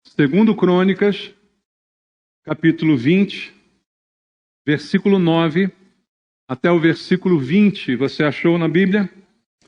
Segundo Crônicas, capítulo 20, versículo 9 até o versículo 20. Você achou na Bíblia? A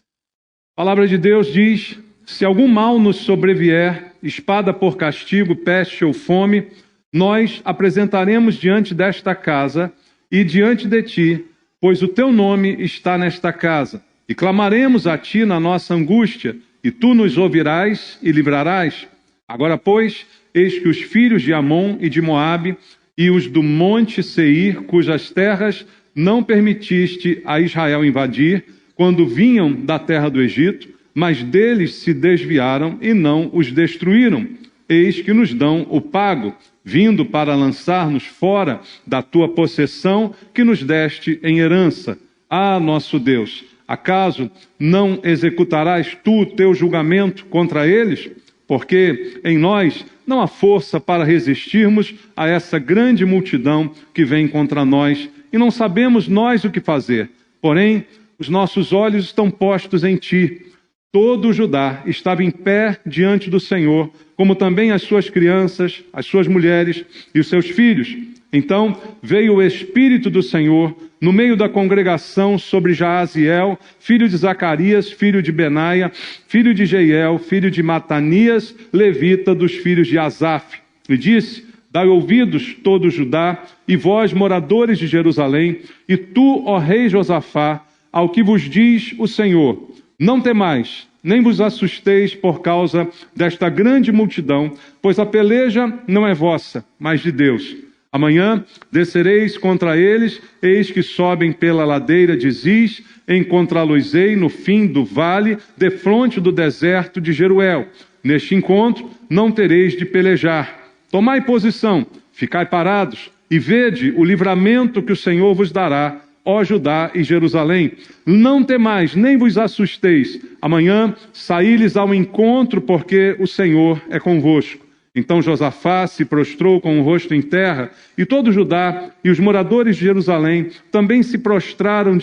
palavra de Deus diz: se algum mal nos sobrevier, espada por castigo, peste ou fome, nós apresentaremos diante desta casa e diante de ti, pois o teu nome está nesta casa. E clamaremos a ti na nossa angústia, e tu nos ouvirás e livrarás. Agora, pois, eis que os filhos de Amon e de Moabe e os do monte Seir, cujas terras não permitiste a Israel invadir, quando vinham da terra do Egito, mas deles se desviaram e não os destruíram. Eis que nos dão o pago, vindo para lançar-nos fora da tua possessão que nos deste em herança. Ah, nosso Deus, acaso não executarás tu o teu julgamento contra eles? Porque em nós não há força para resistirmos a essa grande multidão que vem contra nós, e não sabemos nós o que fazer. Porém, os nossos olhos estão postos em ti. Todo o Judá estava em pé diante do Senhor, como também as suas crianças, as suas mulheres e os seus filhos. Então veio o Espírito do Senhor no meio da congregação sobre Jaaziel, filho de Zacarias, filho de Benaia, filho de Jeiel, filho de Matanias, levita dos filhos de Asaf. E disse: dai ouvidos, todo Judá, e vós, moradores de Jerusalém, e tu, ó rei Josafá, ao que vos diz o Senhor: não temais, nem vos assusteis por causa desta grande multidão, pois a peleja não é vossa, mas de Deus. Amanhã descereis contra eles, eis que sobem pela ladeira de Ziz, encontrá-los-ei no fim do vale, defronte do deserto de Jeruel. Neste encontro não tereis de pelejar. Tomai posição, ficai parados, e vede o livramento que o Senhor vos dará, ó Judá e Jerusalém. Não temais, nem vos assusteis. Amanhã saí-lhes ao encontro, porque o Senhor é convosco. Então Josafá se prostrou com o rosto em terra, e todo Judá e os moradores de Jerusalém também se prostraram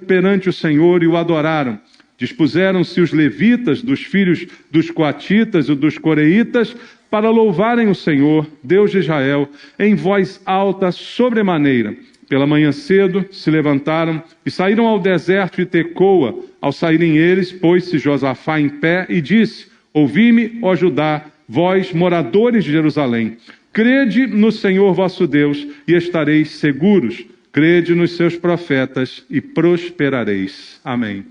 perante o Senhor e o adoraram. Dispuseram-se os levitas dos filhos dos coatitas e dos coreitas para louvarem o Senhor, Deus de Israel, em voz alta sobremaneira. Pela manhã cedo se levantaram e saíram ao deserto de Tecoa. Ao saírem eles, pôs-se Josafá em pé e disse: ouvi-me, ó Judá, vós, moradores de Jerusalém. Crede no Senhor vosso Deus e estareis seguros. Crede nos seus profetas e prosperareis. Amém.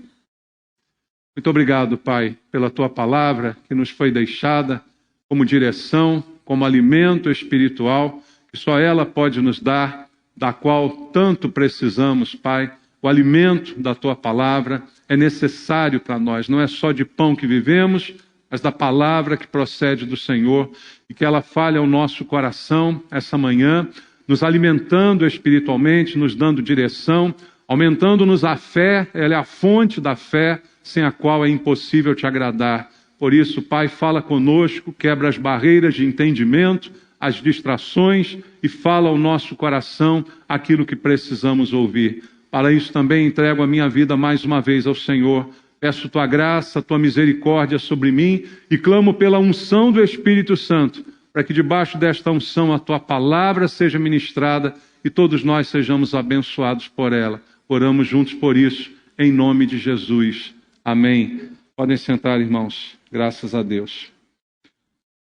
Muito obrigado, Pai, pela tua palavra que nos foi deixada como direção, como alimento espiritual, que só ela pode nos dar, da qual tanto precisamos, Pai. O alimento da tua palavra é necessário para nós. Não é só de pão que vivemos, mas da palavra que procede do Senhor, e que ela fale ao nosso coração essa manhã, nos alimentando espiritualmente, nos dando direção, aumentando-nos a fé. Ela é a fonte da fé, sem a qual é impossível te agradar. Por isso, Pai, fala conosco, quebra as barreiras de entendimento, as distrações, e fala ao nosso coração aquilo que precisamos ouvir. Para isso também entrego a minha vida mais uma vez ao Senhor. Peço tua graça, tua misericórdia sobre mim e clamo pela unção do Espírito Santo, para que debaixo desta unção a tua palavra seja ministrada e todos nós sejamos abençoados por ela. Oramos juntos por isso, em nome de Jesus. Amém. Podem sentar, irmãos. Graças a Deus.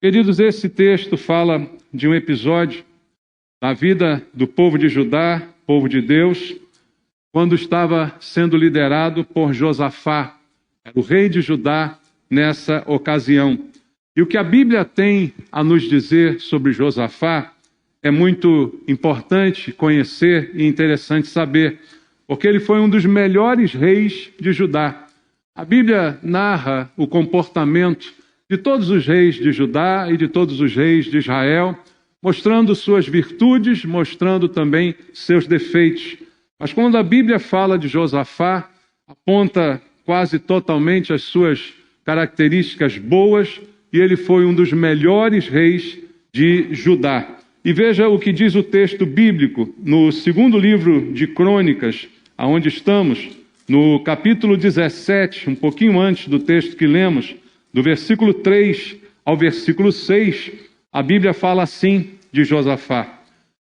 Queridos, esse texto fala de um episódio da vida do povo de Judá, povo de Deus, quando estava sendo liderado por Josafá, o rei de Judá, nessa ocasião. E o que a Bíblia tem a nos dizer sobre Josafá é muito importante conhecer e interessante saber, porque ele foi um dos melhores reis de Judá. A Bíblia narra o comportamento de todos os reis de Judá e de todos os reis de Israel, mostrando suas virtudes, mostrando também seus defeitos. Mas quando a Bíblia fala de Josafá, aponta quase totalmente as suas características boas, e ele foi um dos melhores reis de Judá. E veja o que diz o texto bíblico no segundo livro de Crônicas, aonde estamos, no capítulo 17, um pouquinho antes do texto que lemos, do versículo 3 ao versículo 6, a Bíblia fala assim de Josafá: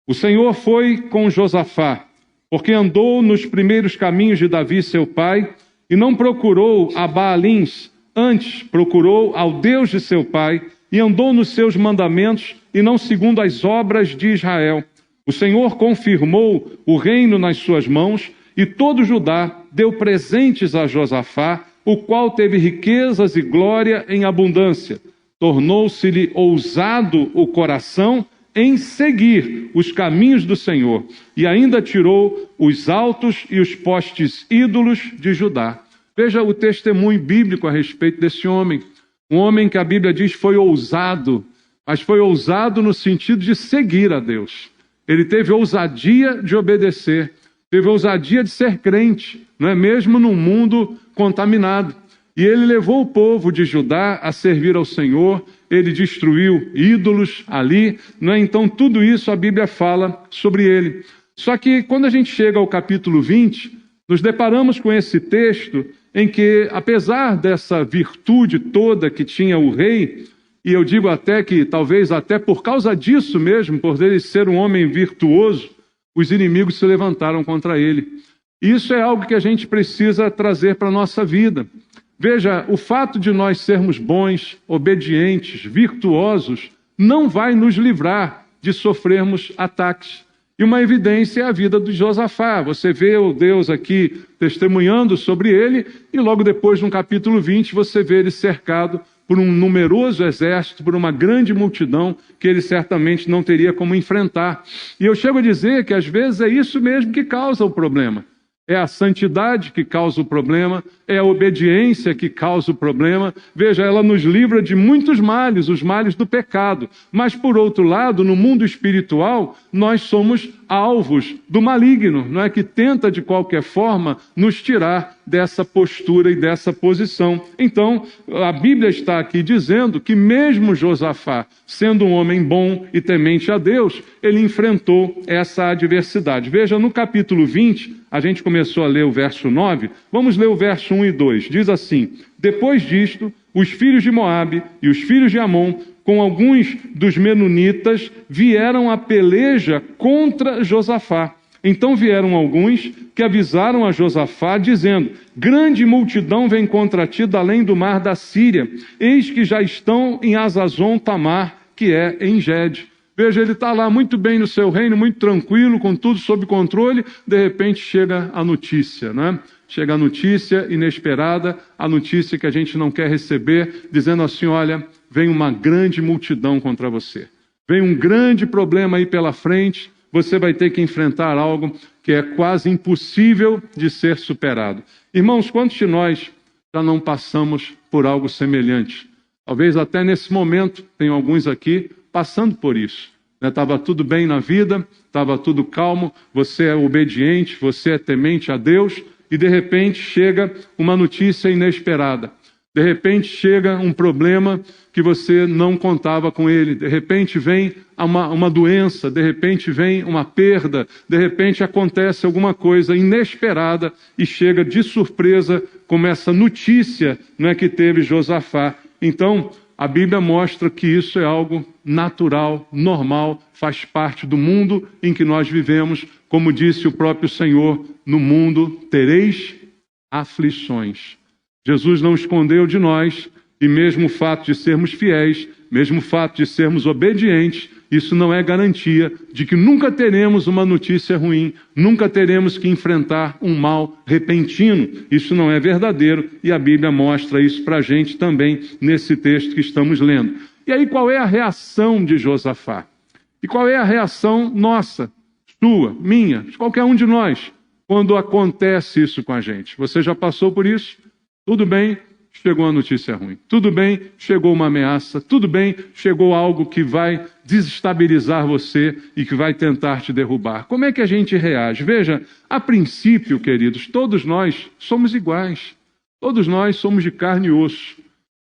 o Senhor foi com Josafá, porque andou nos primeiros caminhos de Davi seu pai, e não procurou a Baalins, antes procurou ao Deus de seu pai, e andou nos seus mandamentos, e não segundo as obras de Israel. O Senhor confirmou o reino nas suas mãos, e todo Judá deu presentes a Josafá, o qual teve riquezas e glória em abundância. Tornou-se-lhe ousado o coração em seguir os caminhos do Senhor, e ainda tirou os altos e os postes ídolos de Judá. Veja o testemunho bíblico a respeito desse homem. Um homem que a Bíblia diz foi ousado, mas foi ousado no sentido de seguir a Deus. Ele teve ousadia de obedecer, teve ousadia de ser crente, não é mesmo num mundo contaminado. E ele levou o povo de Judá a servir ao Senhor, ele destruiu ídolos ali, não é? Então tudo isso a Bíblia fala sobre ele. Só que quando a gente chega ao capítulo 20, nos deparamos com esse texto em que, apesar dessa virtude toda que tinha o rei, e eu digo até que talvez até por causa disso mesmo, por ele ser um homem virtuoso, os inimigos se levantaram contra ele. Isso é algo que a gente precisa trazer para a nossa vida. Veja, o fato de nós sermos bons, obedientes, virtuosos, não vai nos livrar de sofrermos ataques. E uma evidência é a vida de Josafá. Você vê o Deus aqui testemunhando sobre ele, e logo depois, no capítulo 20, você vê ele cercado por um numeroso exército, por uma grande multidão que ele certamente não teria como enfrentar. E eu chego a dizer que às vezes é isso mesmo que causa o problema. É a santidade que causa o problema, é a obediência que causa o problema. Veja, ela nos livra de muitos males, os males do pecado. Mas, por outro lado, no mundo espiritual, nós somos alvos do maligno, não é? Que tenta, de qualquer forma, nos tirar dessa postura e dessa posição. Então, a Bíblia está aqui dizendo que mesmo Josafá, sendo um homem bom e temente a Deus, ele enfrentou essa adversidade. Veja, no capítulo 20, a gente começou a ler o verso 9, vamos ler o verso 1 e 2. Diz assim: depois disto, os filhos de Moabe e os filhos de Amon, com alguns dos menonitas, vieram à peleja contra Josafá. Então vieram alguns que avisaram a Josafá, dizendo: grande multidão vem contra ti da além do mar da Síria, eis que já estão em Hazazon Tamar, que é em Gede. Veja, ele está lá muito bem no seu reino, muito tranquilo, com tudo sob controle, de repente chega a notícia, né? Chega a notícia inesperada, a notícia que a gente não quer receber, dizendo assim: olha, vem uma grande multidão contra você. Vem um grande problema aí pela frente, você vai ter que enfrentar algo que é quase impossível de ser superado. Irmãos, quantos de nós já não passamos por algo semelhante? Talvez até nesse momento, tem alguns aqui passando por isso. Estava tudo bem na vida, estava tudo calmo, você é obediente, você é temente a Deus, e de repente chega uma notícia inesperada. De repente chega um problema que você não contava com ele. De repente vem uma doença, de repente vem uma perda, de repente acontece alguma coisa inesperada e chega de surpresa como essa notícia, não é, que teve Josafá. Então, a Bíblia mostra que isso é algo natural, normal, faz parte do mundo em que nós vivemos. Como disse o próprio Senhor, no mundo tereis aflições. Jesus não escondeu de nós, e mesmo o fato de sermos fiéis, mesmo o fato de sermos obedientes, isso não é garantia de que nunca teremos uma notícia ruim, nunca teremos que enfrentar um mal repentino. Isso não é verdadeiro, e a Bíblia mostra isso para a gente também nesse texto que estamos lendo. E aí, qual é a reação de Josafá? E qual é a reação nossa, sua, minha, de qualquer um de nós, quando acontece isso com a gente? Você já passou por isso? Tudo bem, chegou uma notícia ruim. Tudo bem, chegou uma ameaça. Tudo bem, chegou algo que vai desestabilizar você e que vai tentar te derrubar. Como é que a gente reage? Veja, a princípio, queridos, todos nós somos iguais. Todos nós somos de carne e osso.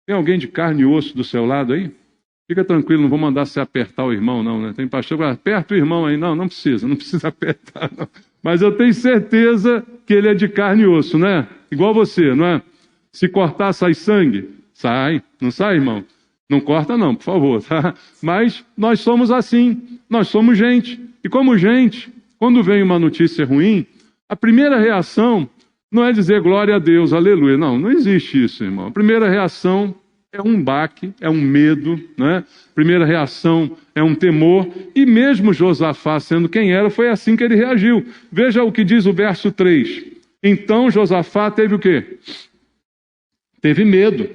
Tem alguém de carne e osso do seu lado aí? Fica tranquilo, não vou mandar você apertar o irmão, não, né? Tem pastor que aperta o irmão aí. Não precisa apertar, não. Mas eu tenho certeza que ele é de carne e osso, né? Igual você, não é? Se cortar, sai sangue? Sai. Não sai, irmão? Não corta não, por favor, tá? Mas nós somos assim, nós somos gente. E como gente, quando vem uma notícia ruim, a primeira reação não é dizer glória a Deus, aleluia. Não, não existe isso, irmão. A primeira reação é um baque, é um medo, né? A primeira reação é um temor. E mesmo Josafá, sendo quem era, foi assim que ele reagiu. Veja o que diz o verso 3. Então Josafá teve o quê? Teve medo.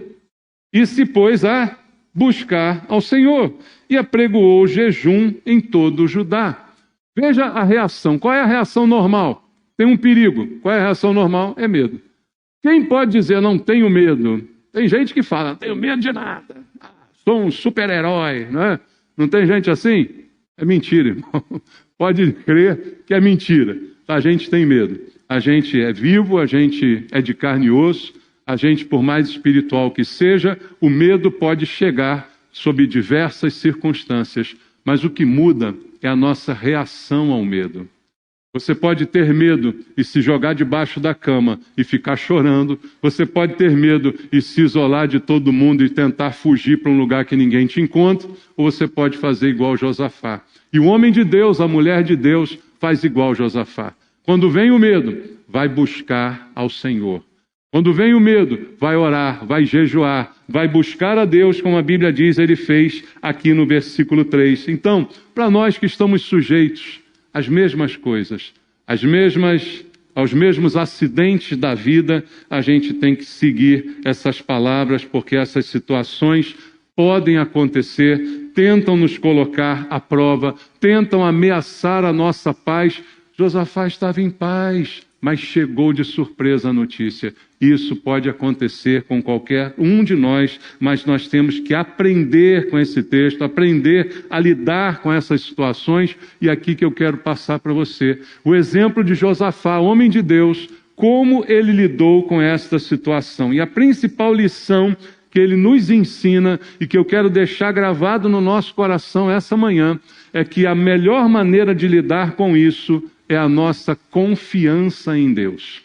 E se pôs a buscar ao Senhor, e apregoou jejum em todo o Judá. Veja a reação. Qual é a reação normal? Tem um perigo. Qual é a reação normal? É medo. Quem pode dizer não tenho medo? Tem gente que fala, não tenho medo de nada. Sou um super-herói, não é? Não tem gente assim? É mentira, irmão. Pode crer que é mentira. A gente tem medo. A gente é vivo, a gente é de carne e osso. A gente, por mais espiritual que seja, o medo pode chegar sob diversas circunstâncias, mas o que muda é a nossa reação ao medo. Você pode ter medo e se jogar debaixo da cama e ficar chorando. Você pode ter medo e se isolar de todo mundo e tentar fugir para um lugar que ninguém te encontra, ou você pode fazer igual Josafá. E o homem de Deus, a mulher de Deus, faz igual Josafá. Quando vem o medo, vai buscar ao Senhor. Quando vem o medo, vai orar, vai jejuar, vai buscar a Deus, como a Bíblia diz, ele fez aqui no versículo 3. Então, para nós que estamos sujeitos às mesmas coisas, aos mesmos acidentes da vida, a gente tem que seguir essas palavras, porque essas situações podem acontecer, tentam nos colocar à prova, tentam ameaçar a nossa paz. Josafá estava em paz, mas chegou de surpresa a notícia. Isso pode acontecer com qualquer um de nós, mas nós temos que aprender com esse texto, aprender a lidar com essas situações, e aqui que eu quero passar para você. O exemplo de Josafá, homem de Deus, como ele lidou com esta situação. E a principal lição que ele nos ensina e que eu quero deixar gravado no nosso coração essa manhã é que a melhor maneira de lidar com isso é a nossa confiança em Deus.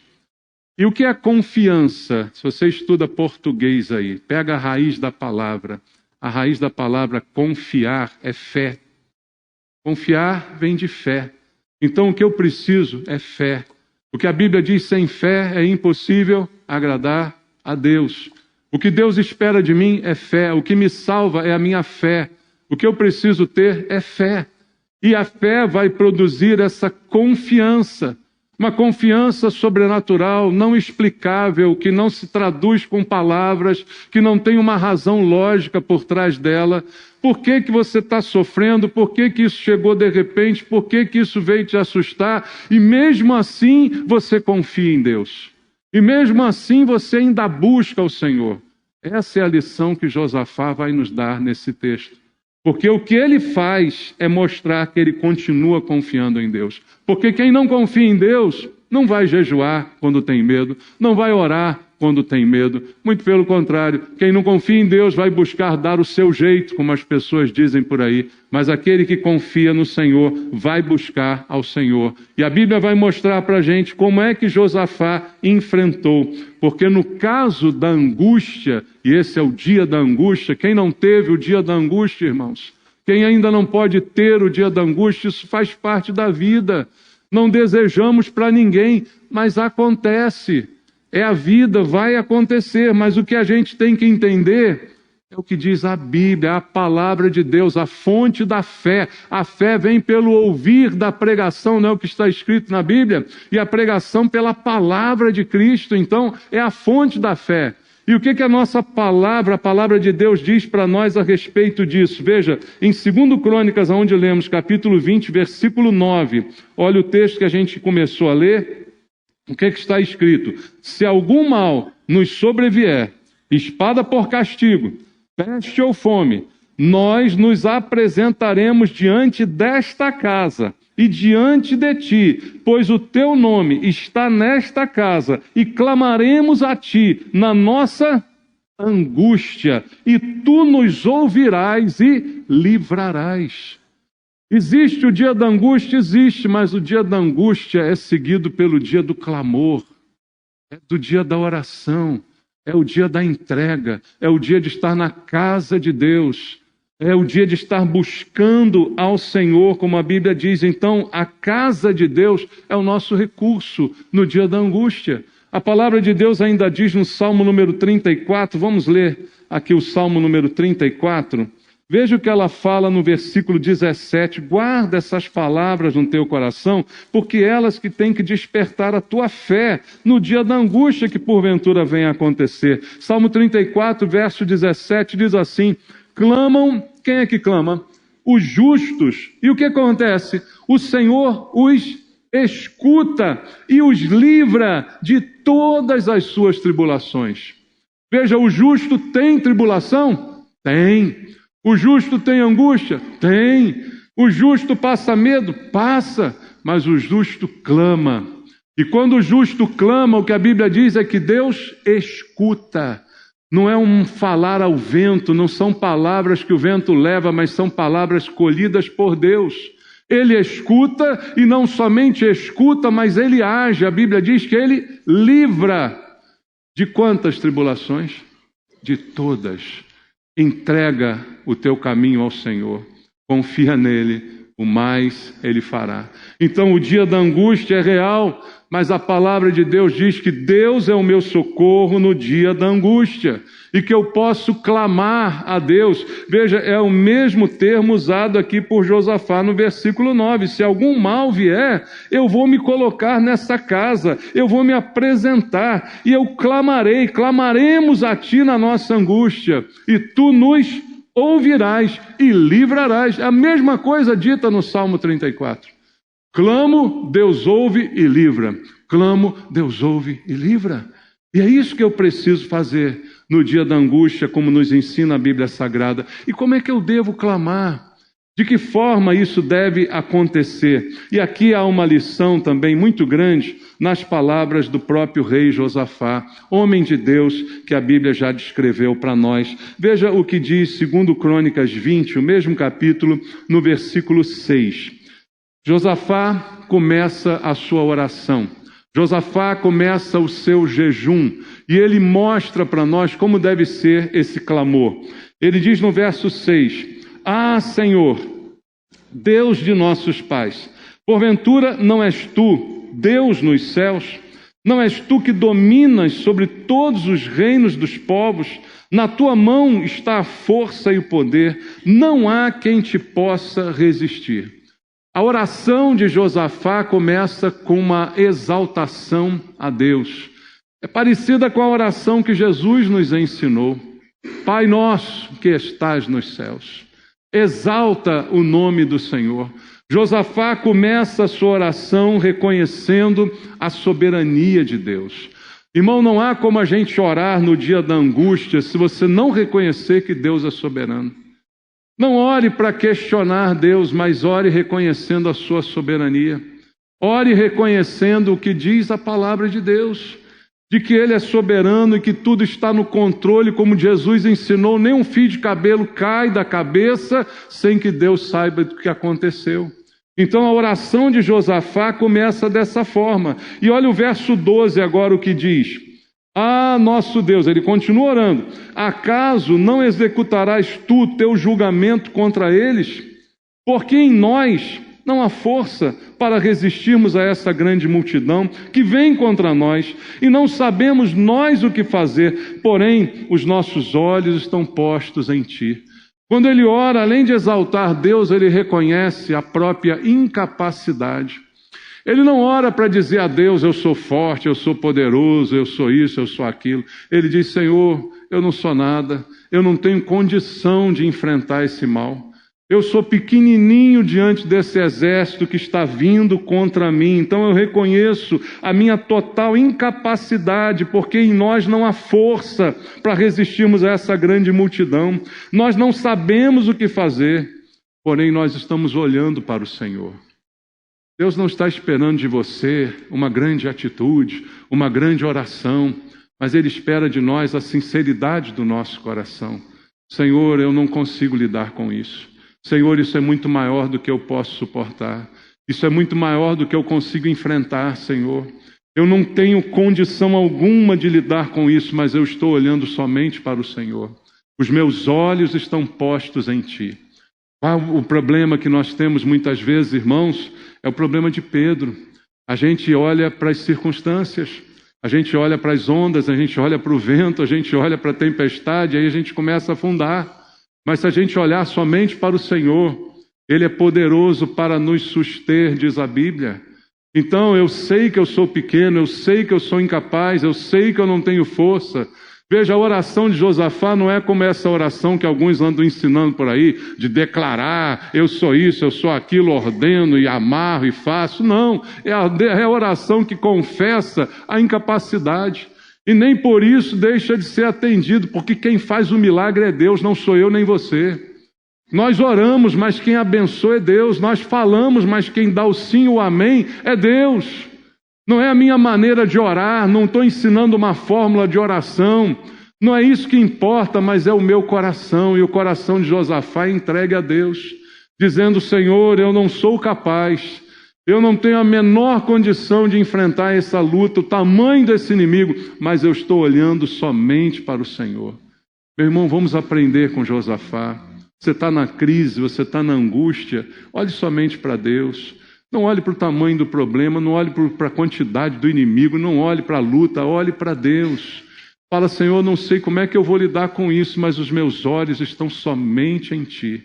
E o que é confiança? Se você estuda português aí, pega a raiz da palavra. A raiz da palavra confiar é fé. Confiar vem de fé. Então o que eu preciso é fé. O que a Bíblia diz, sem fé é impossível agradar a Deus. O que Deus espera de mim é fé. O que me salva é a minha fé. O que eu preciso ter é fé. E a fé vai produzir essa confiança. Uma confiança sobrenatural, não explicável, que não se traduz com palavras, que não tem uma razão lógica por trás dela. Por que que você está sofrendo? Por que que isso chegou de repente? Por que que isso veio te assustar? E mesmo assim você confia em Deus. E mesmo assim você ainda busca o Senhor. Essa é a lição que Josafá vai nos dar nesse texto. Porque o que ele faz é mostrar que ele continua confiando em Deus. Porque quem não confia em Deus não vai jejuar quando tem medo, não vai orar quando tem medo. Muito pelo contrário, quem não confia em Deus vai buscar dar o seu jeito, como as pessoas dizem por aí. Mas aquele que confia no Senhor vai buscar ao Senhor. E a Bíblia vai mostrar para a gente como é que Josafá enfrentou. Porque no caso da angústia, e esse é o dia da angústia, quem não teve o dia da angústia, irmãos? Quem ainda não pode ter o dia da angústia, isso faz parte da vida. Não desejamos para ninguém, mas acontece. É a vida, vai acontecer, mas o que a gente tem que entender é o que diz a Bíblia, a palavra de Deus, a fonte da fé. A fé vem pelo ouvir da pregação, não é o que está escrito na Bíblia? E a pregação pela palavra de Cristo, então é a fonte da fé. E o que a nossa palavra, a palavra de Deus diz para nós a respeito disso? Veja, em 2 Crônicas, onde lemos capítulo 20, versículo 9, olha o texto que a gente começou a ler. O que está escrito? Se algum mal nos sobrevier, espada por castigo, peste ou fome, nós nos apresentaremos diante desta casa e diante de ti, pois o teu nome está nesta casa, e clamaremos a ti na nossa angústia, e tu nos ouvirás e livrarás. Existe o dia da angústia? Existe, mas o dia da angústia é seguido pelo dia do clamor, é do dia da oração, é o dia da entrega, é o dia de estar na casa de Deus, é o dia de estar buscando ao Senhor, como a Bíblia diz. Então, a casa de Deus é o nosso recurso no dia da angústia. A palavra de Deus ainda diz no Salmo número 34, vamos ler aqui o Salmo número 34. Veja o que ela fala no versículo 17. Guarda essas palavras no teu coração, porque elas que têm que despertar a tua fé no dia da angústia que porventura venha a acontecer. Salmo 34, verso 17, diz assim: clamam, quem é que clama? Os justos. E o que acontece? O Senhor os escuta e os livra de todas as suas tribulações. Veja, o justo tem tribulação? Tem. O justo tem angústia? Tem. O justo passa medo? Passa. Mas o justo clama. E quando o justo clama, o que a Bíblia diz é que Deus escuta. Não é um falar ao vento, não são palavras que o vento leva, mas são palavras colhidas por Deus. Ele escuta e não somente escuta, mas ele age. A Bíblia diz que ele livra. De quantas tribulações? De todas. Entrega o teu caminho ao Senhor, confia nele, o mais ele fará. Então o dia da angústia é real, mas a palavra de Deus diz que Deus é o meu socorro no dia da angústia e que eu posso clamar a Deus. Veja, é o mesmo termo usado aqui por Josafá no versículo 9. Se algum mal vier, eu vou me colocar nessa casa, eu vou me apresentar e eu clamaremos a ti na nossa angústia e tu nos ouvirás e livrarás. A mesma coisa dita no Salmo 34. Clamo, Deus ouve e livra. Clamo, Deus ouve e livra. E é isso que eu preciso fazer no dia da angústia, como nos ensina a Bíblia Sagrada. E como é que eu devo clamar? De que forma isso deve acontecer? E aqui há uma lição também muito grande nas palavras do próprio rei Josafá, homem de Deus que a Bíblia já descreveu para nós. Veja o que diz 2 Crônicas 20, o mesmo capítulo, no versículo 6. Josafá começa a sua oração. Josafá começa o seu jejum e ele mostra para nós como deve ser esse clamor. Ele diz no verso 6: Ah, Senhor, Deus de nossos pais, porventura não és tu, Deus nos céus? Não és tu que dominas sobre todos os reinos dos povos? Na tua mão está a força e o poder, não há quem te possa resistir. A oração de Josafá começa com uma exaltação a Deus. É parecida com a oração que Jesus nos ensinou. Pai nosso que estás nos céus. Exalta o nome do Senhor. Josafá começa a sua oração reconhecendo a soberania de Deus. Irmão, não há como a gente orar no dia da angústia se você não reconhecer que Deus é soberano. Não ore para questionar Deus, mas ore reconhecendo a sua soberania. Ore reconhecendo o que diz a palavra de Deus, de que Ele é soberano e que tudo está no controle, como Jesus ensinou, nem um fio de cabelo cai da cabeça sem que Deus saiba do que aconteceu. Então a oração de Josafá começa dessa forma. E olha o verso 12 agora o que diz. Ah, nosso Deus, ele continua orando. Acaso não executarás tu teu julgamento contra eles? Porque em nós não há força para resistirmos a essa grande multidão que vem contra nós, e não sabemos nós o que fazer, porém os nossos olhos estão postos em ti. Quando ele ora, além de exaltar Deus, ele reconhece a própria incapacidade. Ele não ora para dizer a Deus, eu sou forte, eu sou poderoso, eu sou isso, eu sou aquilo. Ele diz, Senhor, eu não sou nada, eu não tenho condição de enfrentar esse mal. Eu sou pequenininho diante desse exército que está vindo contra mim. Então eu reconheço a minha total incapacidade, porque em nós não há força para resistirmos a essa grande multidão. Nós não sabemos o que fazer, porém nós estamos olhando para o Senhor. Deus não está esperando de você uma grande atitude, uma grande oração, mas Ele espera de nós a sinceridade do nosso coração. Senhor, eu não consigo lidar com isso. Senhor, isso é muito maior do que eu posso suportar. Isso é muito maior do que eu consigo enfrentar, Senhor. Eu não tenho condição alguma de lidar com isso, mas eu estou olhando somente para o Senhor. Os meus olhos estão postos em Ti. O problema que nós temos muitas vezes, irmãos, é o problema de Pedro. A gente olha para as circunstâncias, a gente olha para as ondas, a gente olha para o vento, a gente olha para a tempestade, aí a gente começa a afundar. Mas se a gente olhar somente para o Senhor, Ele é poderoso para nos suster, diz a Bíblia. Então eu sei que eu sou pequeno, eu sei que eu sou incapaz, eu sei que eu não tenho força. Veja, a oração de Josafá não é como essa oração que alguns andam ensinando por aí, de declarar, eu sou isso, eu sou aquilo, ordeno e amarro e faço. Não, é a oração que confessa a incapacidade. E nem por isso deixa de ser atendido, porque quem faz o milagre é Deus, não sou eu nem você. Nós oramos, mas quem abençoa é Deus. Nós falamos, mas quem dá o sim e o amém é Deus. Não é a minha maneira de orar, não estou ensinando uma fórmula de oração. Não é isso que importa, mas é o meu coração. E o coração de Josafá é entregue a Deus, dizendo: Senhor, eu não sou capaz, eu não tenho a menor condição de enfrentar essa luta, o tamanho desse inimigo, mas eu estou olhando somente para o Senhor. Meu irmão, vamos aprender com Josafá. Você está na crise, você está na angústia, olhe somente para Deus. Não olhe para o tamanho do problema, não olhe para a quantidade do inimigo, não olhe para a luta, olhe para Deus. Fala: Senhor, não sei como é que eu vou lidar com isso, mas os meus olhos estão somente em Ti.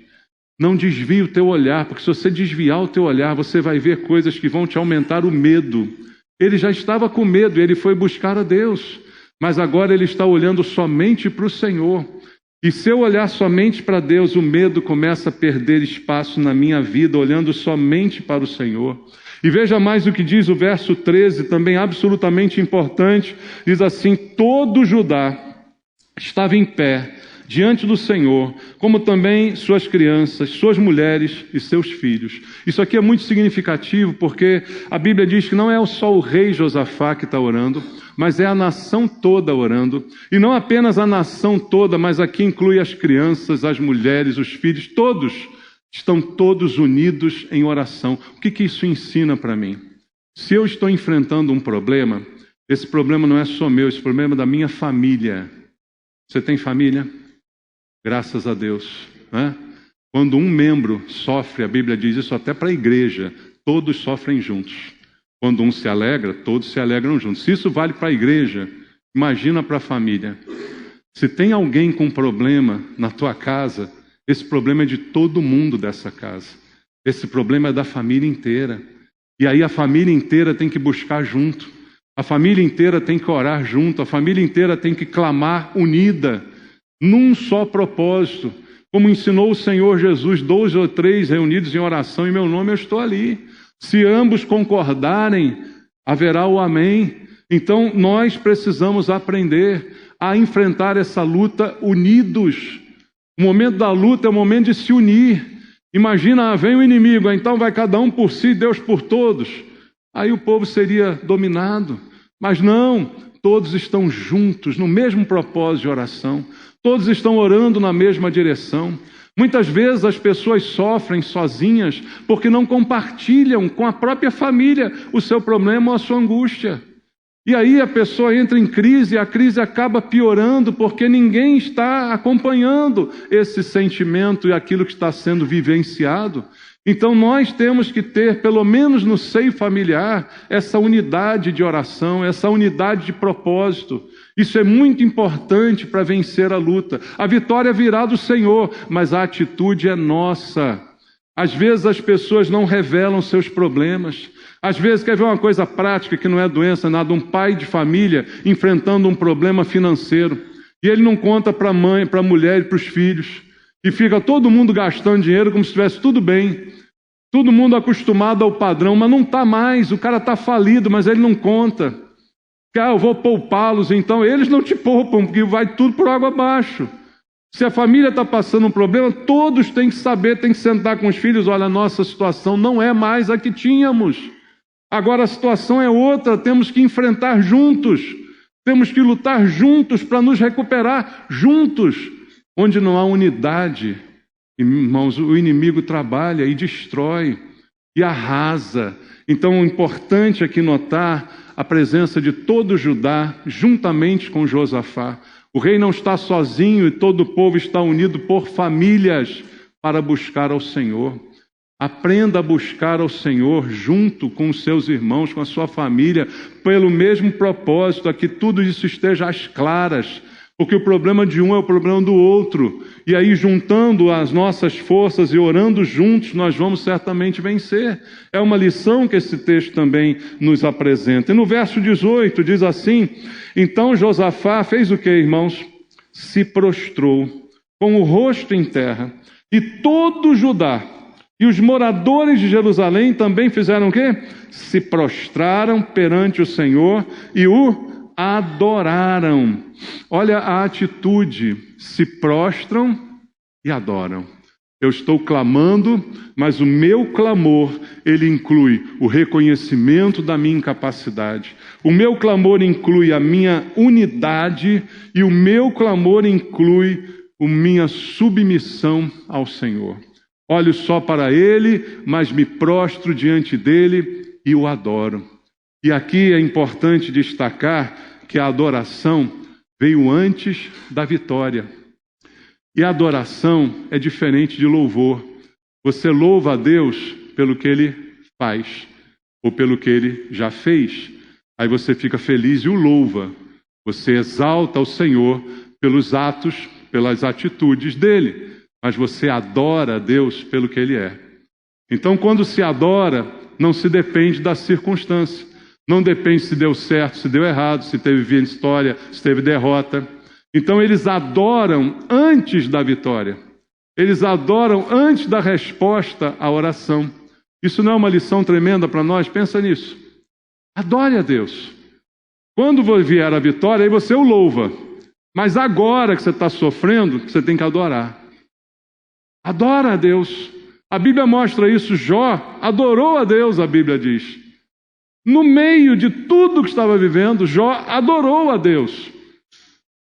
Não desvie o teu olhar, porque se você desviar o teu olhar, você vai ver coisas que vão te aumentar o medo. Ele já estava com medo, ele foi buscar a Deus, mas agora ele está olhando somente para o Senhor. E se eu olhar somente para Deus, o medo começa a perder espaço na minha vida, olhando somente para o Senhor. E veja mais o que diz o verso 13, também absolutamente importante. Diz assim: todo Judá estava em pé diante do Senhor, como também suas crianças, suas mulheres e seus filhos. Isso aqui é muito significativo, porque a Bíblia diz que não é só o rei Josafá que está orando, mas é a nação toda orando. E não apenas a nação toda, mas aqui inclui as crianças, as mulheres, os filhos, todos estão todos unidos em oração. O que isso ensina para mim? Se eu estou enfrentando um problema, esse problema não é só meu, esse problema é da minha família. Você tem família? Graças a Deus, né? Quando um membro sofre, a Bíblia diz isso até para a igreja, todos sofrem juntos. Quando um se alegra, todos se alegram juntos. Se isso vale para a igreja, imagina para a família. Se tem alguém com problema na tua casa, esse problema é de todo mundo dessa casa. Esse problema é da família inteira. E aí a família inteira tem que buscar junto. A família inteira tem que orar junto. A família inteira tem que clamar unida, num só propósito. Como ensinou o Senhor Jesus: 2 ou 3 reunidos em oração em meu nome, eu estou ali. Se ambos concordarem, haverá o amém. Então nós precisamos aprender a enfrentar essa luta unidos. O momento da luta é o momento de se unir. Imagina, vem o inimigo, então vai cada um por si, Deus por todos. Aí o povo seria dominado. Mas não, todos estão juntos no mesmo propósito de oração. Todos estão orando na mesma direção. Muitas vezes as pessoas sofrem sozinhas porque não compartilham com a própria família o seu problema ou a sua angústia. E aí a pessoa entra em crise e a crise acaba piorando porque ninguém está acompanhando esse sentimento e aquilo que está sendo vivenciado. Então nós temos que ter, pelo menos no seio familiar, essa unidade de oração, essa unidade de propósito. Isso é muito importante para vencer a luta. A vitória virá do Senhor, mas a atitude é nossa. Às vezes as pessoas não revelam seus problemas. Às vezes, quer ver uma coisa prática que não é doença, nada, um pai de família enfrentando um problema financeiro. E ele não conta para a mãe, para a mulher e para os filhos. E fica todo mundo gastando dinheiro como se estivesse tudo bem. Todo mundo acostumado ao padrão, mas não está mais. O cara está falido, mas ele não conta. Eu vou poupá-los, então eles não te poupam, porque vai tudo por água abaixo. Se a família está passando um problema, todos têm que saber, têm que sentar com os filhos: olha, a nossa situação não é mais a que tínhamos. Agora a situação é outra, temos que enfrentar juntos, temos que lutar juntos para nos recuperar juntos. Onde não há unidade, irmãos, o inimigo trabalha e destrói e arrasa. Então é importante aqui notar a presença de todo Judá, juntamente com Josafá. O rei não está sozinho e todo o povo está unido por famílias para buscar ao Senhor. Aprenda a buscar ao Senhor junto com os seus irmãos, com a sua família, pelo mesmo propósito, a que tudo isso esteja às claras. Porque o problema de um é o problema do outro. E aí, juntando as nossas forças e orando juntos, nós vamos certamente vencer. É uma lição que esse texto também nos apresenta. E no verso 18 diz assim: então Josafá fez o que, irmãos? Se prostrou com o rosto em terra. E todo Judá e os moradores de Jerusalém também fizeram o quê? Se prostraram perante o Senhor e o adoraram. Olha a atitude, se prostram e adoram. Eu estou clamando, mas o meu clamor, ele inclui o reconhecimento da minha incapacidade. O meu clamor inclui a minha unidade e o meu clamor inclui a minha submissão ao Senhor. Olho só para Ele, mas me prostro diante dEle e o adoro. E aqui é importante destacar que a adoração veio antes da vitória. E a adoração é diferente de louvor. Você louva a Deus pelo que Ele faz, ou pelo que Ele já fez. Aí você fica feliz e o louva. Você exalta o Senhor pelos atos, pelas atitudes dEle. Mas você adora a Deus pelo que Ele é. Então, quando se adora, não se depende da circunstância. Não depende se deu certo, se deu errado, se teve vitória, se teve derrota. Então eles adoram antes da vitória. Eles adoram antes da resposta à oração. Isso não é uma lição tremenda para nós? Pensa nisso. Adore a Deus. Quando vier a vitória, aí você o louva. Mas agora que você está sofrendo, você tem que adorar. Adora a Deus. A Bíblia mostra isso. Jó adorou a Deus, a Bíblia diz. No meio de tudo que estava vivendo, Jó adorou a Deus.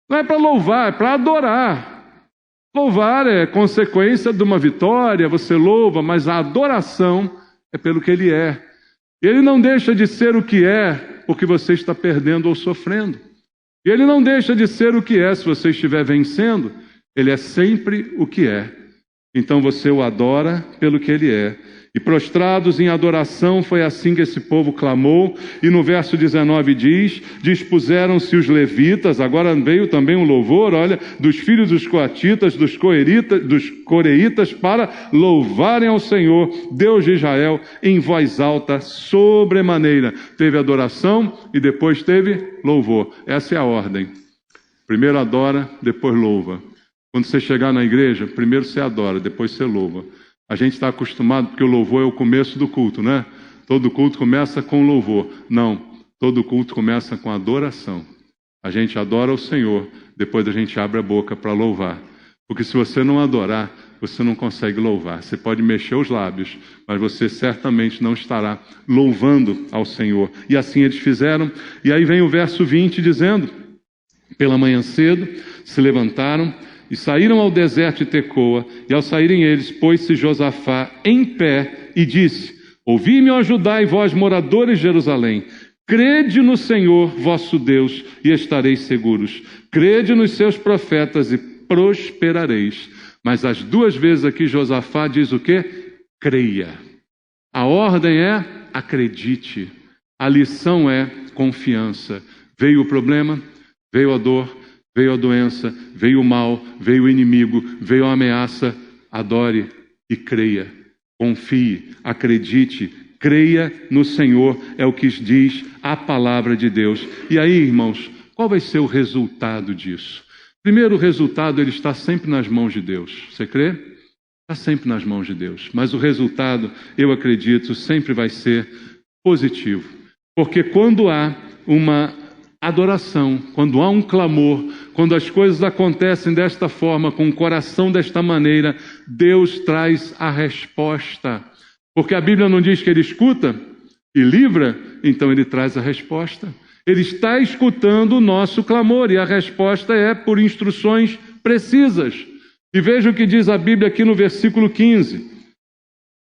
Não é para louvar, é para adorar. Louvar é consequência de uma vitória, você louva, mas a adoração é pelo que Ele é. Ele não deixa de ser o que é, porque você está perdendo ou sofrendo. E Ele não deixa de ser o que é se você estiver vencendo. Ele é sempre o que é. Então você o adora pelo que Ele é. E prostrados em adoração, foi assim que esse povo clamou. E no verso 19 diz: dispuseram-se os levitas, agora veio também um louvor, olha, dos filhos dos coatitas, dos coreitas, para louvarem ao Senhor, Deus de Israel, em voz alta, sobremaneira. Teve adoração e depois teve louvor. Essa é a ordem. Primeiro adora, depois louva. Quando você chegar na igreja, primeiro você adora, depois você louva. A gente está acostumado, porque o louvor é o começo do culto, né? Todo culto começa com louvor. Não, todo culto começa com adoração. A gente adora o Senhor, depois a gente abre a boca para louvar. Porque se você não adorar, você não consegue louvar. Você pode mexer os lábios, mas você certamente não estará louvando ao Senhor. E assim eles fizeram. E aí vem o verso 20 dizendo: pela manhã cedo se levantaram e saíram ao deserto de Tecoa, e ao saírem eles, pôs-se Josafá em pé e disse: ouvi-me, ó Judá, e vós, moradores de Jerusalém, crede no Senhor vosso Deus e estareis seguros. Crede nos seus profetas e prosperareis. Mas as duas vezes aqui Josafá diz o quê? Creia. A ordem é acredite. A lição é confiança. Veio o problema, veio a dor, veio a doença, veio o mal, veio o inimigo, veio a ameaça. Adore e creia. Confie, acredite, creia no Senhor, é o que diz a palavra de Deus. E aí, irmãos, qual vai ser o resultado disso? Primeiro, o resultado, ele está sempre nas mãos de Deus. Você crê? Está sempre nas mãos de Deus. Mas o resultado, eu acredito, sempre vai ser positivo. Porque quando há uma adoração, quando há um clamor, quando as coisas acontecem desta forma, com o coração desta maneira, Deus traz a resposta. Porque a Bíblia não diz que Ele escuta e livra, então Ele traz a resposta. Ele está escutando o nosso clamor e a resposta é por instruções precisas. E veja o que diz a Bíblia aqui no versículo 15.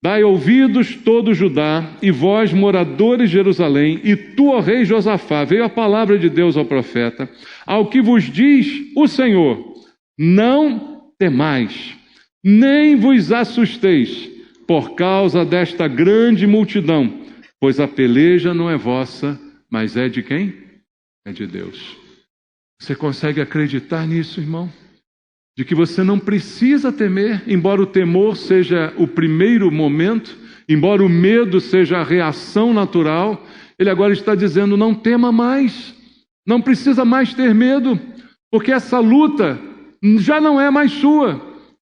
Dai ouvidos todo Judá, e vós, moradores de Jerusalém, e tu, ó rei Josafá, veio a palavra de Deus ao profeta, ao que vos diz o Senhor: não temais, nem vos assusteis, por causa desta grande multidão, pois a peleja não é vossa, mas é de quem? É de Deus. Você consegue acreditar nisso, irmão? De que você não precisa temer, embora o temor seja o primeiro momento, embora o medo seja a reação natural, ele agora está dizendo: não tema mais, não precisa mais ter medo, porque essa luta já não é mais sua,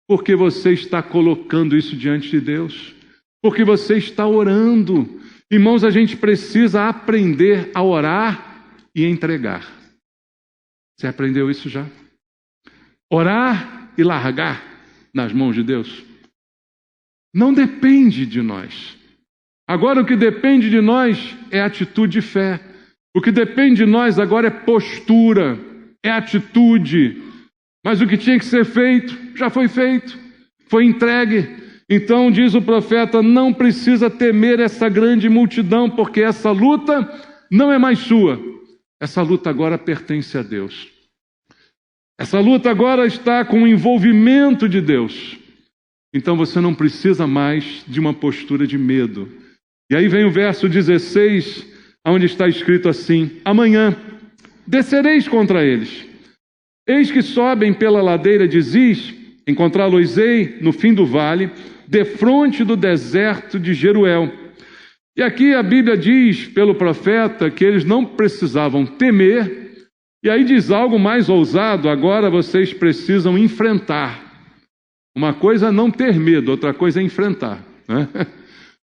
porque você está colocando isso diante de Deus, porque você está orando. Irmãos, a gente precisa aprender a orar e entregar. Você aprendeu isso já? Orar e largar nas mãos de Deus. Não depende de nós. Agora o que depende de nós é atitude de fé. O que depende de nós agora é postura, é atitude. Mas o que tinha que ser feito, já foi feito, foi entregue. Então diz o profeta: não precisa temer essa grande multidão, porque essa luta não é mais sua. Essa luta agora pertence a Deus. Essa luta agora está com o envolvimento de Deus. Então você não precisa mais de uma postura de medo. E aí vem o verso 16, onde está escrito assim: amanhã descereis contra eles. Eis que sobem pela ladeira de Ziz, encontrá-los-ei no fim do vale, defronte do deserto de Jeruel. E aqui a Bíblia diz pelo profeta que eles não precisavam temer. E aí diz algo mais ousado: agora vocês precisam enfrentar. Uma coisa é não ter medo, outra coisa é enfrentar, né?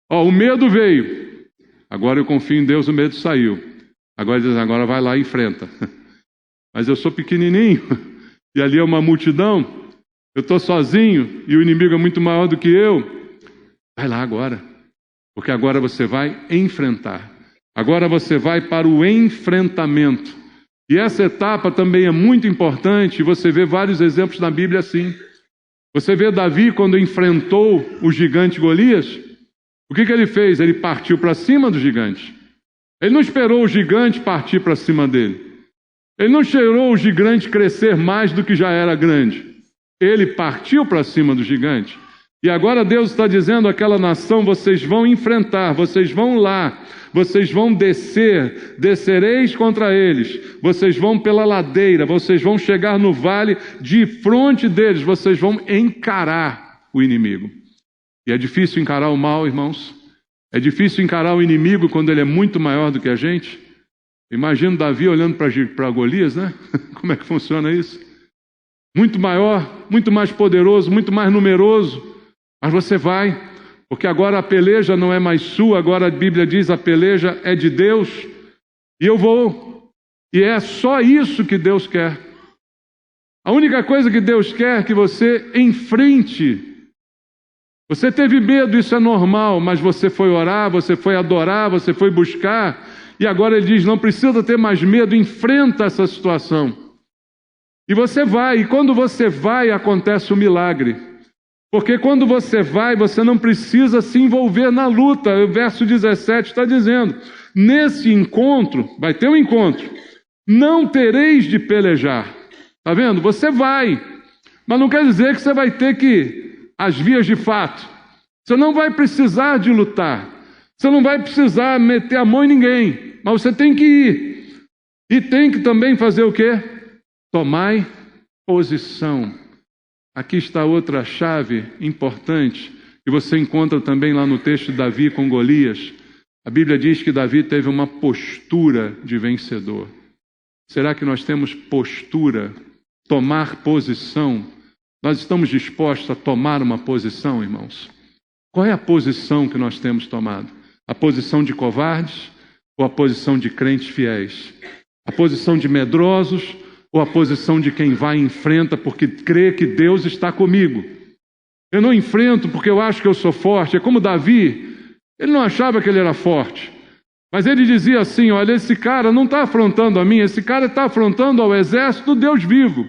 O medo veio, agora eu confio em Deus, o medo saiu. Agora diz: agora vai lá e enfrenta. Mas eu sou pequenininho, e ali é uma multidão, eu estou sozinho, e o inimigo é muito maior do que eu. Vai lá agora, porque agora você vai enfrentar. Agora você vai para o enfrentamento. E essa etapa também é muito importante, você vê vários exemplos na Bíblia assim. Você vê Davi quando enfrentou o gigante Golias, o que ele fez? Ele partiu para cima do gigante. Ele não esperou o gigante partir para cima dele. Ele não esperou o gigante crescer mais do que já era grande. Ele partiu para cima do gigante. E agora Deus está dizendo àquela nação: vocês vão enfrentar, vocês vão lá, vocês vão descer, descereis contra eles, vocês vão pela ladeira, vocês vão chegar no vale, de frente deles, vocês vão encarar o inimigo. E é difícil encarar o mal, irmãos. É difícil encarar o inimigo quando ele é muito maior do que a gente. Imagina Davi olhando para Golias, né? Como é que funciona isso? Muito maior, muito mais poderoso, muito mais numeroso. Mas você vai, porque agora a peleja não é mais sua, agora a Bíblia diz: a peleja é de Deus, e eu vou. E é só isso que Deus quer. A única coisa que Deus quer é que você enfrente. Você teve medo, isso é normal, mas você foi orar, você foi adorar, você foi buscar, e agora ele diz: não precisa ter mais medo, enfrenta essa situação. E você vai, e quando você vai, acontece o milagre. Porque quando você vai, você não precisa se envolver na luta. O verso 17 está dizendo: nesse encontro, vai ter um encontro, não tereis de pelejar. Está vendo? Você vai, mas não quer dizer que você vai ter que ir às vias de fato. Você não vai precisar de lutar. Você não vai precisar meter a mão em ninguém. Mas você tem que ir. E tem que também fazer o quê? Tomai posição. Aqui está outra chave importante, que você encontra também lá no texto de Davi com Golias. A Bíblia diz que Davi teve uma postura de vencedor. Será que nós temos postura, tomar posição? Nós estamos dispostos a tomar uma posição, irmãos? Qual é a posição que nós temos tomado? A posição de covardes ou a posição de crentes fiéis? A posição de medrosos ou a posição de quem vai e enfrenta porque crê que Deus está comigo? Eu não enfrento porque eu acho que eu sou forte. É como Davi, ele não achava que ele era forte, mas ele dizia assim: olha, esse cara não está afrontando a mim, esse cara está afrontando ao exército do Deus vivo.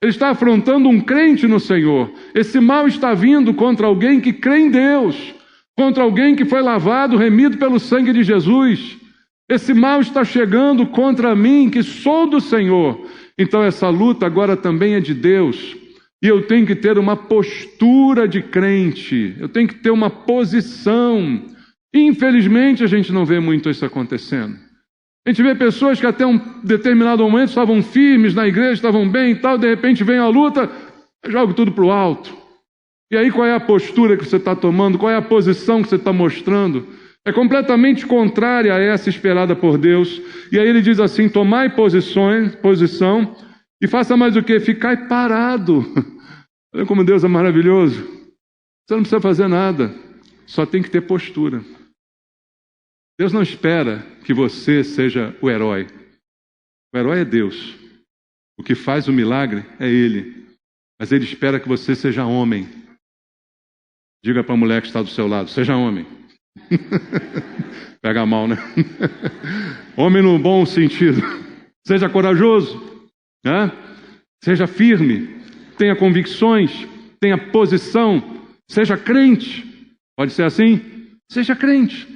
Ele está afrontando um crente no Senhor. Esse mal está vindo contra alguém que crê em Deus. contra alguém que foi lavado, remido pelo sangue de Jesus. Esse mal está chegando contra mim, que sou do Senhor. Então essa luta agora também é de Deus. E eu tenho que ter uma postura de crente. Eu tenho que ter uma posição. Infelizmente a gente não vê muito isso acontecendo. A gente vê pessoas que até um determinado momento estavam firmes na igreja, estavam bem e tal, de repente vem a luta, joga tudo para o alto. E aí qual é a postura que você está tomando? Qual é a posição que você está mostrando? É completamente contrária a essa esperada por Deus. E aí ele diz assim, tomai posição e faça mais o quê? Ficai parado. Olha como Deus é maravilhoso. Você não precisa fazer nada, só tem que ter postura. Deus não espera que você seja o herói. O herói é Deus. O que faz o milagre é Ele. Mas Ele espera que você seja homem. Diga para a mulher que está do seu lado, seja homem. Pega mal, né? Homem no bom sentido. Seja corajoso, né? Seja firme, tenha convicções, tenha posição, seja crente. Pode ser assim? Seja crente.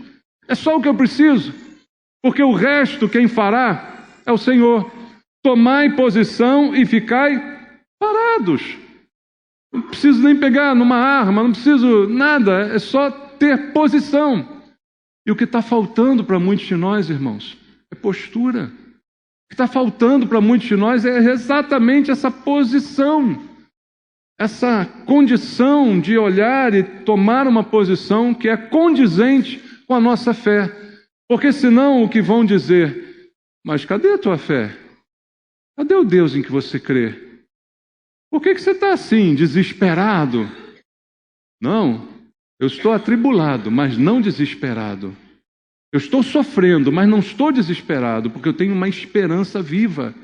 É só o que eu preciso, porque o resto quem fará é o Senhor. Tomai posição e ficai parados. Não preciso nem pegar numa arma, não preciso nada, é só ter posição. E o que está faltando para muitos de nós, irmãos, é postura. O que está faltando para muitos de nós é exatamente essa posição, essa condição de olhar e tomar uma posição que é condizente com a nossa fé. Porque senão o que vão dizer, mas cadê a tua fé? Cadê o Deus em que você crê? Por que você está assim, desesperado? Não, eu estou atribulado, mas não desesperado. Eu estou sofrendo, mas não estou desesperado, porque eu tenho uma esperança viva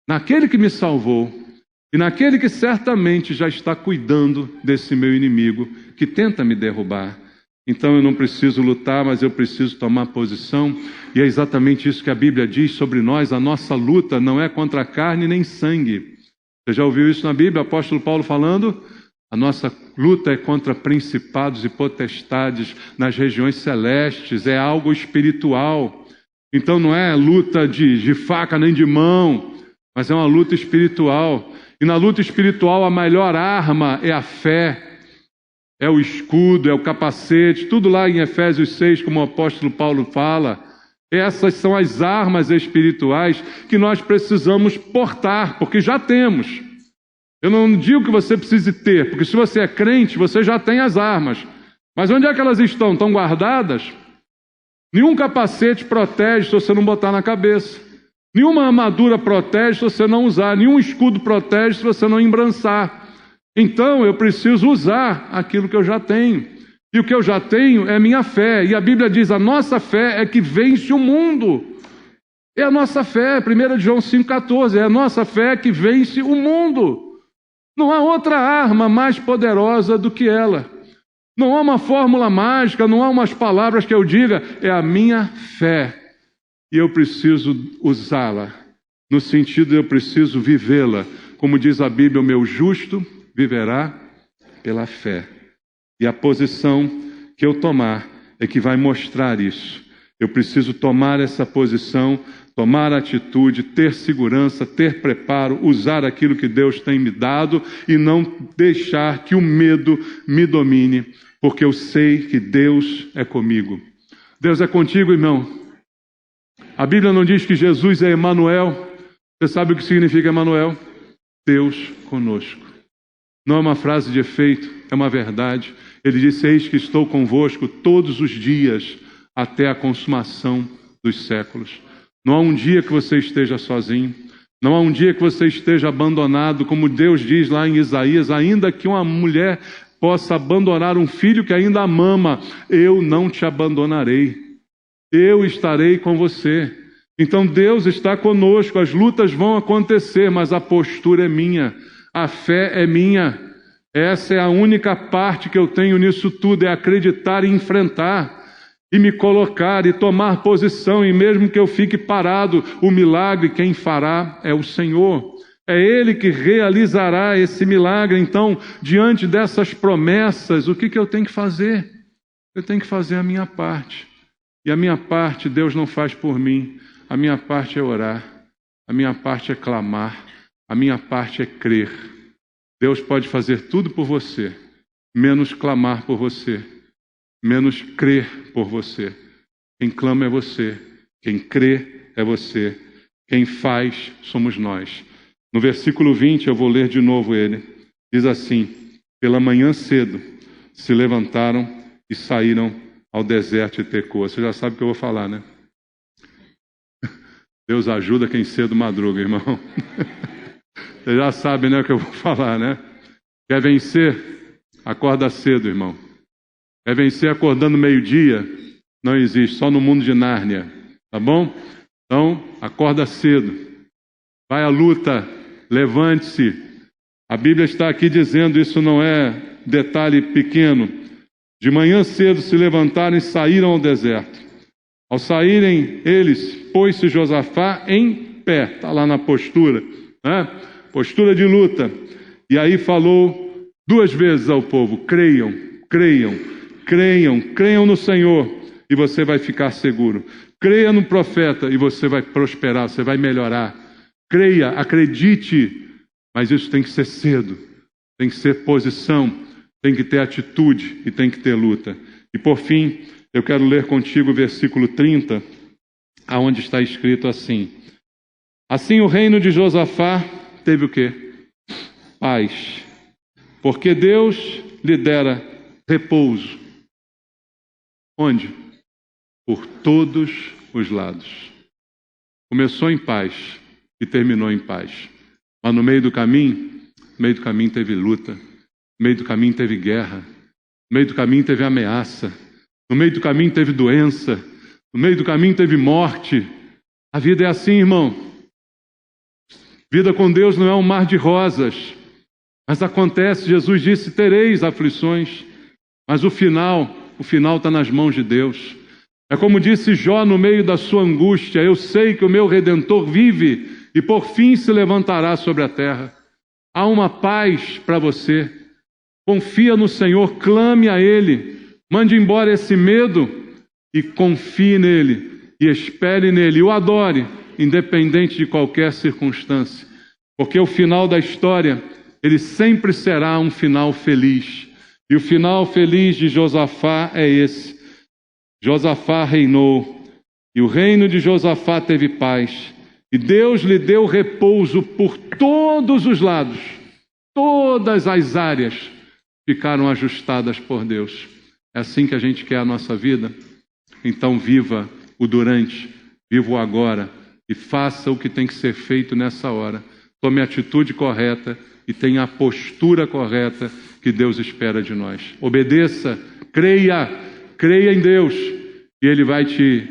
naquele que me salvou e naquele que certamente já está cuidando desse meu inimigo que tenta me derrubar. Então eu não preciso lutar, mas eu preciso tomar posição. E é exatamente isso que a Bíblia diz sobre nós. A nossa luta não é contra carne nem sangue. Você já ouviu isso na Bíblia? O apóstolo Paulo falando? A nossa luta é contra principados e potestades nas regiões celestes. É algo espiritual. Então não é luta de faca nem de mão, mas é uma luta espiritual. E na luta espiritual a melhor arma é a fé. É o escudo, é o capacete, tudo lá em Efésios 6, como o apóstolo Paulo fala. Essas são as armas espirituais que nós precisamos portar, porque já temos. Eu não digo que você precise ter, porque se você é crente, você já tem as armas. Mas onde é que elas estão? Estão guardadas? Nenhum capacete protege se você não botar na cabeça. Nenhuma armadura protege se você não usar. Nenhum escudo protege se você não embrançar. Então eu preciso usar aquilo que eu já tenho. E o que eu já tenho é minha fé. E a Bíblia diz, a nossa fé é que vence o mundo. É a nossa fé, 1 João 5,14, é a nossa fé que vence o mundo. Não há outra arma mais poderosa do que ela. Não há uma fórmula mágica, não há umas palavras que eu diga, é a minha fé. E eu preciso usá-la, no sentido de eu preciso vivê-la. Como diz a Bíblia, o meu justo viverá pela fé. E a posição que eu tomar é que vai mostrar isso. Eu preciso tomar essa posição, tomar atitude, ter segurança, ter preparo, usar aquilo que Deus tem me dado e não deixar que o medo me domine, porque eu sei que Deus é comigo. Deus é contigo, irmão. A Bíblia não diz que Jesus é Emanuel. Você sabe o que significa Emanuel? Deus conosco. Não é uma frase de efeito, é uma verdade. Ele disse, eis que estou convosco todos os dias até a consumação dos séculos. Não há um dia que você esteja sozinho. Não há um dia que você esteja abandonado, como Deus diz lá em Isaías, ainda que uma mulher possa abandonar um filho que ainda a mama, eu não te abandonarei. Eu estarei com você. Então Deus está conosco, as lutas vão acontecer, mas a postura é minha. A fé é minha. Essa é a única parte que eu tenho nisso tudo, é acreditar e enfrentar, e me colocar e tomar posição, e mesmo que eu fique parado, o milagre quem fará é o Senhor. É Ele que realizará esse milagre. Então, diante dessas promessas, o que eu tenho que fazer? Eu tenho que fazer a minha parte. E a minha parte Deus não faz por mim. A minha parte é orar. A minha parte é clamar. A minha parte é crer. Deus pode fazer tudo por você, menos clamar por você, menos crer por você. Quem clama é você. Quem crê é você. Quem faz somos nós. No versículo 20, eu vou ler de novo ele. Diz assim: pela manhã cedo se levantaram e saíram ao deserto de Tecoa. Você já sabe o que eu vou falar, né? Deus ajuda quem cedo madruga, irmão. Você já sabe, né, o que eu vou falar, né? Quer vencer? Acorda cedo, irmão. Quer vencer acordando meio-dia? Não existe, só no mundo de Nárnia. Tá bom? Então, acorda cedo. Vai à luta. Levante-se. A Bíblia está aqui dizendo, isso não é detalhe pequeno. De manhã cedo se levantaram e saíram ao deserto. Ao saírem eles, pôs-se Josafá em pé. Está lá na postura, né? Postura de luta. E aí falou 2 vezes ao povo: creiam, creiam, creiam, creiam no Senhor e você vai ficar seguro. Creia no profeta e você vai prosperar, você vai melhorar. Creia, acredite, mas isso tem que ser cedo, tem que ser posição, tem que ter atitude e tem que ter luta. E por fim, eu quero ler contigo o versículo 30, aonde está escrito assim: assim o reino de Josafá teve o quê? Paz, porque Deus lhe dera repouso. Onde? Por todos os lados. Começou em paz e terminou em paz. Mas no meio do caminho teve luta. No meio do caminho teve guerra. No meio do caminho teve ameaça. No meio do caminho teve doença. No meio do caminho teve morte. A vida é assim, irmão. Vida com Deus não é um mar de rosas. Mas acontece, Jesus disse, tereis aflições. Mas o final está nas mãos de Deus. É como disse Jó no meio da sua angústia: eu sei que o meu Redentor vive e por fim se levantará sobre a terra. Há uma paz para você. Confia no Senhor, clame a Ele, mande embora esse medo e confie nele e espere nele e o adore, independente de qualquer circunstância. Porque o final da história, ele sempre será um final feliz. E o final feliz de Josafá é esse. Josafá reinou, e o reino de Josafá teve paz, e Deus lhe deu repouso por todos os lados. Todas as áreas ficaram ajustadas por Deus. É assim que a gente quer a nossa vida? Então viva o durante, viva o agora, e faça o que tem que ser feito nessa hora. Tome a atitude correta e tenha a postura correta que Deus espera de nós. Obedeça, creia em Deus e Ele vai te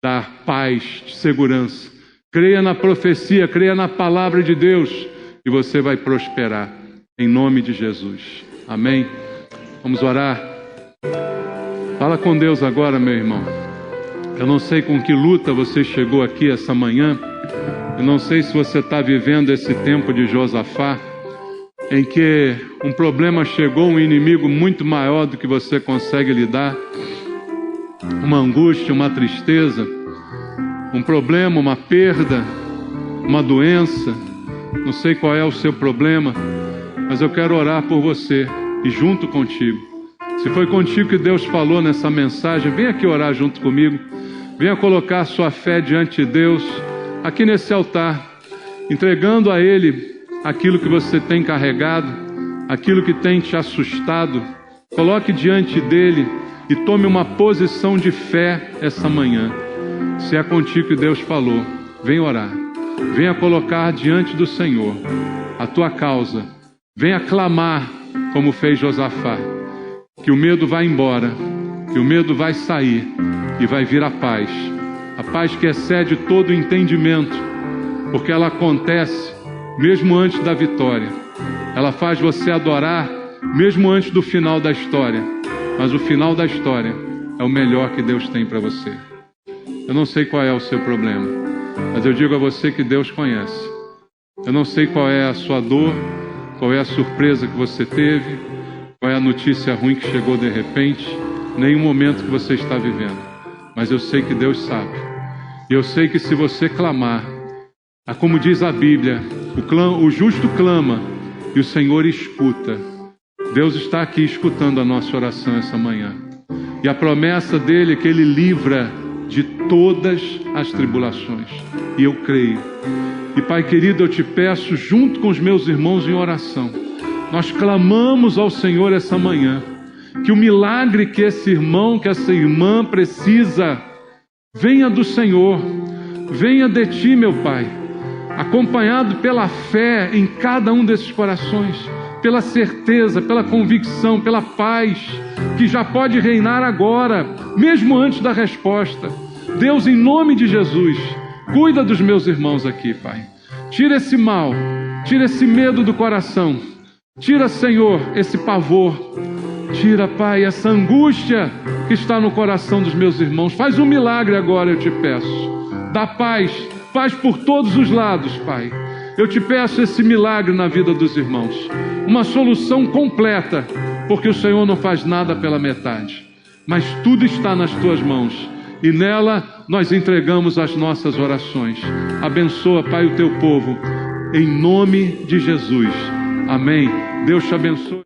dar paz, segurança. Creia na profecia, creia na palavra de Deus e você vai prosperar em nome de Jesus. Amém? Vamos orar. Fala com Deus agora, meu irmão. Eu não sei com que luta você chegou aqui essa manhã. Eu não sei se você está vivendo esse tempo de Josafá, em que um problema chegou, um inimigo muito maior do que você consegue lidar, uma angústia, uma tristeza, um problema, uma perda, uma doença. Não sei qual é o seu problema, mas eu quero orar por você e junto contigo. Se foi contigo que Deus falou nessa mensagem, vem aqui orar junto comigo. Venha colocar sua fé diante de Deus, aqui nesse altar, entregando a Ele aquilo que você tem carregado, aquilo que tem te assustado. Coloque diante dEle e tome uma posição de fé essa manhã. Se é contigo que Deus falou, vem orar. Venha colocar diante do Senhor a tua causa. Venha clamar como fez Josafá. Que o medo vai embora, que o medo vai sair e vai vir a paz que excede todo entendimento, porque ela acontece mesmo antes da vitória. Ela faz você adorar mesmo antes do final da história, mas o final da história é o melhor que Deus tem para você. Eu não sei qual é o seu problema, mas eu digo a você que Deus conhece. Eu não sei qual é a sua dor, qual é a surpresa que você teve, qual é a notícia ruim que chegou de repente, nem o momento que você está vivendo. Mas eu sei que Deus sabe. E eu sei que se você clamar, como diz a Bíblia, o justo clama e o Senhor escuta. Deus está aqui escutando a nossa oração essa manhã. E a promessa dele é que ele livra de todas as tribulações. E eu creio. E Pai querido, eu te peço, junto com os meus irmãos em oração, nós clamamos ao Senhor essa manhã, que o milagre que esse irmão, que essa irmã precisa, venha do Senhor, venha de Ti, meu Pai, acompanhado pela fé em cada um desses corações, pela certeza, pela convicção, pela paz, que já pode reinar agora, mesmo antes da resposta. Deus, em nome de Jesus, cuida dos meus irmãos aqui, Pai. Tira esse mal, tira esse medo do coração, tira, Senhor, esse pavor, tira, Pai, essa angústia que está no coração dos meus irmãos. Faz um milagre agora, eu te peço. Dá paz, paz por todos os lados, Pai. Eu te peço esse milagre na vida dos irmãos. Uma solução completa, porque o Senhor não faz nada pela metade. Mas tudo está nas Tuas mãos. E nela nós entregamos as nossas orações. Abençoa, Pai, o Teu povo. Em nome de Jesus. Amém. Deus te abençoe.